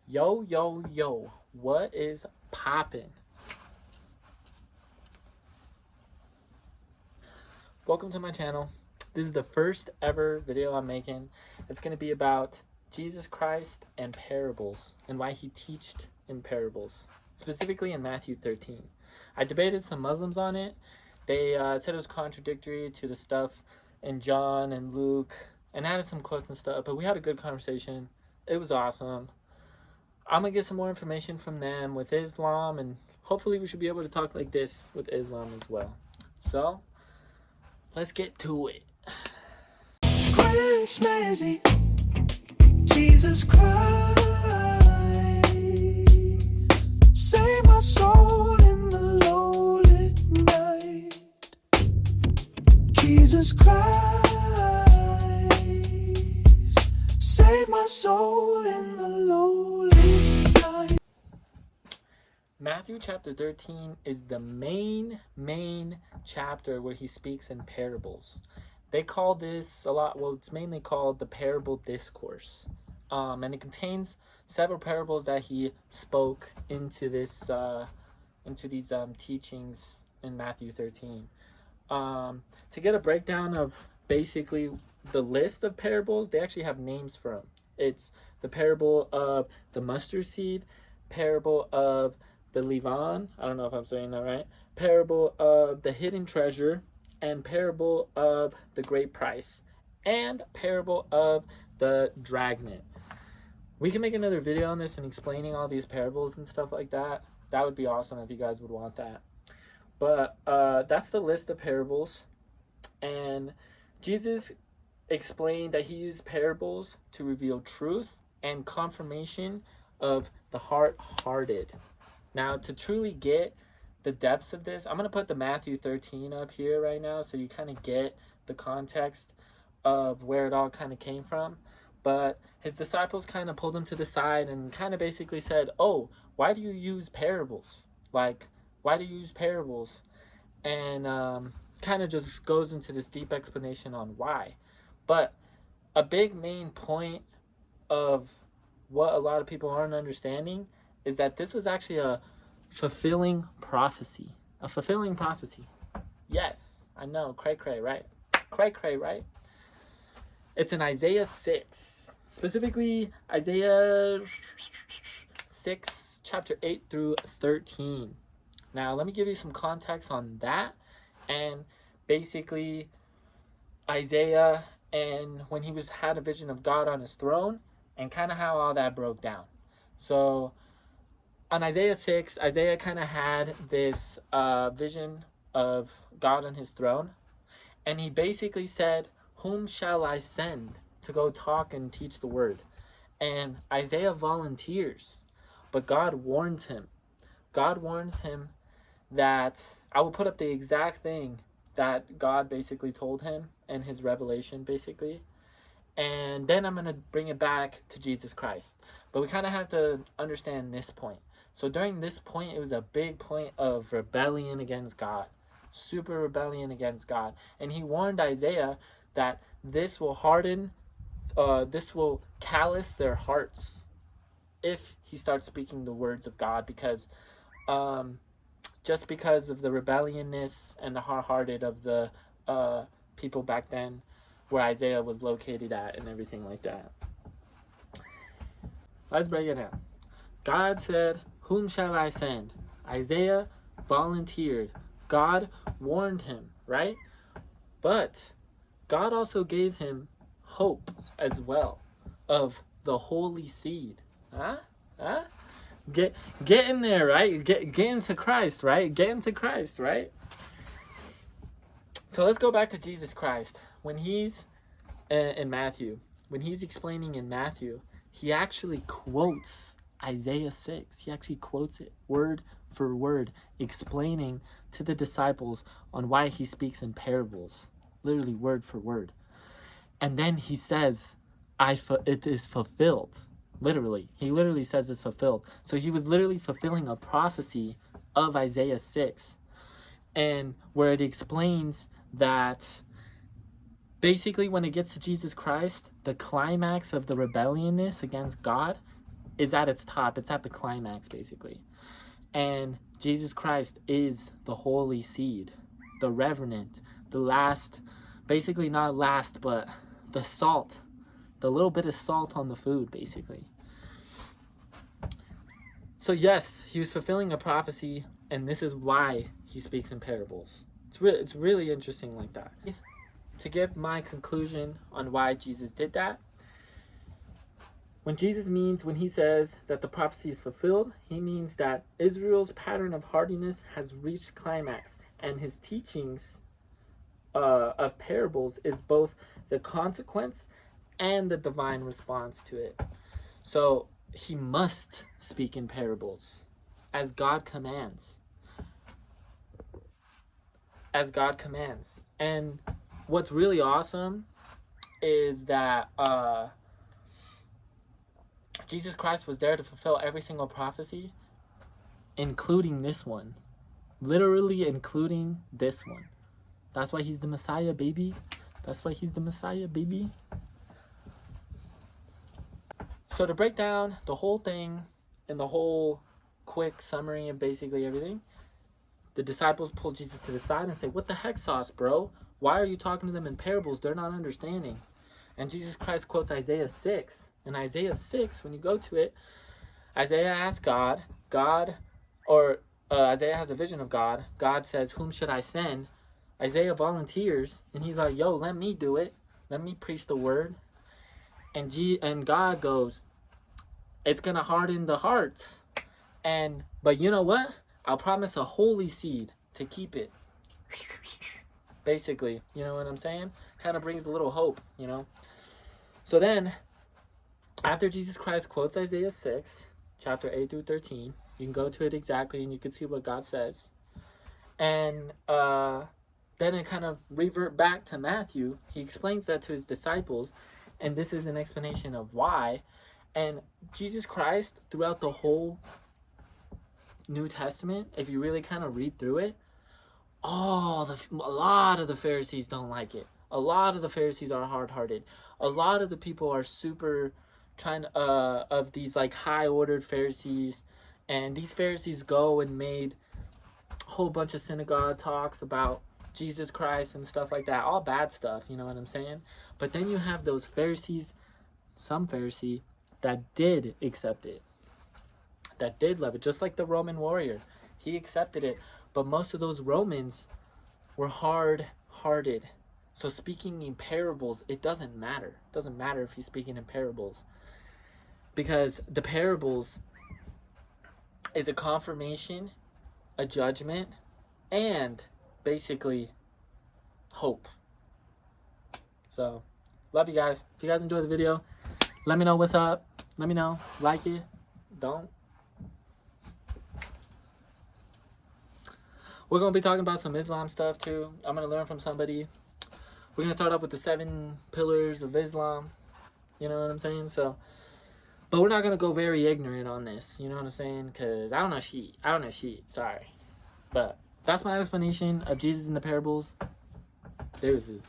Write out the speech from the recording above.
Yo, yo, yo, what is poppin'? Welcome to my channel. This is the first ever video I'm making. It's going to be about Jesus Christ and parables and why he taught in parables, specifically in Matthew 13. I debated some Muslims on it. They said it was contradictory to the stuff in John and Luke and added some quotes and stuff, but we had a good conversation. It was awesome. I'm going to get some more information from them with Islam, and hopefully we should be able to talk like this with Islam as well. So, let's get to it. Smazzy, Jesus Christ, save my soul in the lowly night. Jesus Christ, save my soul in the lowly night. Matthew chapter 13 is the main chapter where he speaks in parables. They call this a lot, well, it's mainly called the parable discourse. And it contains several parables that he spoke into these teachings in Matthew 13. To get a breakdown of basically the list of parables, they actually have names for them. It's the parable of the mustard seed, parable of the leaven, I don't know if I'm saying that right, parable of the hidden treasure, and parable of the great price, and parable of the dragnet. We can make another video on this and explaining all these parables and stuff like that. That would be awesome if you guys would want that. But that's the list of parables. And Jesus explained that he used parables to reveal truth and confirmation of the heart-hearted. Now, to truly get the depths of this, I'm going to put the Matthew 13 up here right now so you kind of get the context of where it all kind of came from. But his disciples kind of pulled him to the side and kind of basically said, oh, why do you use parables? Like, why do you use parables? And kind of just goes into this deep explanation on why. But a big main point of what a lot of people aren't understanding is that this was actually a fulfilling prophecy. A fulfilling prophecy. Yes, I know. Cray cray, right? Cray cray, right? It's in Isaiah 6. Specifically, Isaiah 6, chapter 8 through 13. Now, let me give you some context on that. And basically, Isaiah and when he had a vision of God on his throne and kind of how all that broke down. So, on Isaiah 6, Isaiah kind of had this vision of God on his throne. And he basically said, whom shall I send to go talk and teach the word? And Isaiah volunteers. But God warns him. God warns him that, I will put up the exact thing that God basically told him in his revelation, basically. And then I'm going to bring it back to Jesus Christ. But we kind of have to understand this point. So during this point, it was a big point of rebellion against God. Super rebellion against God. And he warned Isaiah that this will harden, this will callous their hearts if he starts speaking the words of God. Because just because of the rebelliousness and the hard-hearted of the people back then where Isaiah was located at and everything like that. Let's break it down. God said, whom shall I send? Isaiah volunteered. God warned him, right? But God also gave him hope as well of the holy seed. Get in there, right? Get into Christ, right? Get into Christ, right? So let's go back to Jesus Christ. When he's in Matthew, when he's explaining in Matthew, he actually quotes Isaiah 6. He actually quotes it word for word, explaining to the disciples on why he speaks in parables, literally word for word. And then he says, it is fulfilled. Literally. He literally says it's fulfilled. So he was literally fulfilling a prophecy of Isaiah 6. And where it explains that basically when it gets to Jesus Christ, the climax of the rebelliousness against God is at its top. It's at the climax, basically. And Jesus Christ is the holy seed, the revenant, the last, basically not last, but the salt, the little bit of salt on the food, basically. So yes, he was fulfilling a prophecy, and this is why he speaks in parables. It's really interesting like that. To give my conclusion on why Jesus did that, when he says that the prophecy is fulfilled, he means that Israel's pattern of hardiness has reached climax, and his teachings of parables is both the consequence and the divine response to it. So he must speak in parables, as God commands. As God commands. And what's really awesome is that Jesus Christ was there to fulfill every single prophecy, including this one. Literally including this one. That's why he's the Messiah, baby. That's why he's the Messiah, baby. So to break down the whole thing and the whole quick summary of basically everything, the disciples pull Jesus to the side and say, "What the heck, sauce, bro? Why are you talking to them in parables? They're not understanding." And Jesus Christ quotes Isaiah 6. In Isaiah 6, when you go to it, Isaiah asks Isaiah has a vision of God. God says, "Whom should I send?" Isaiah volunteers, and he's like, "Yo, let me do it. Let me preach the word." And God goes, "It's going to harden the hearts. But you know what? I'll promise a holy seed to keep it." Basically, you know what I'm saying? Kind of brings a little hope, you know? So then, after Jesus Christ quotes Isaiah 6, chapter 8 through 13, you can go to it exactly and you can see what God says. And then it kind of revert back to Matthew. He explains that to his disciples, and this is an explanation of why. And Jesus Christ, throughout the whole New Testament, if you really kind of read through it, a lot of the Pharisees don't like it. A lot of the Pharisees are hard-hearted. A lot of the people are super of these like high-ordered Pharisees, and these Pharisees go and made a whole bunch of synagogue talks about Jesus Christ and stuff like that. All bad stuff, you know what I'm saying? But then you have those Pharisees, some Pharisee, that did accept it, that did love it, just like the Roman warrior. He accepted it, but most of those Romans were hard-hearted. So speaking in parables, it doesn't matter. It doesn't matter if he's speaking in parables, because the parables is a confirmation, a judgment, and basically hope. So love you guys. If you guys enjoyed the video, let me know what's up. Let me know. Like it. Don't. We're going to be talking about some Islam stuff too. I'm going to learn from somebody. We're going to start off with the 7 pillars of Islam. You know what I'm saying? So, but we're not going to go very ignorant on this. You know what I'm saying? Because I don't know shit. Sorry. But that's my explanation of Jesus in the parables. Deuces.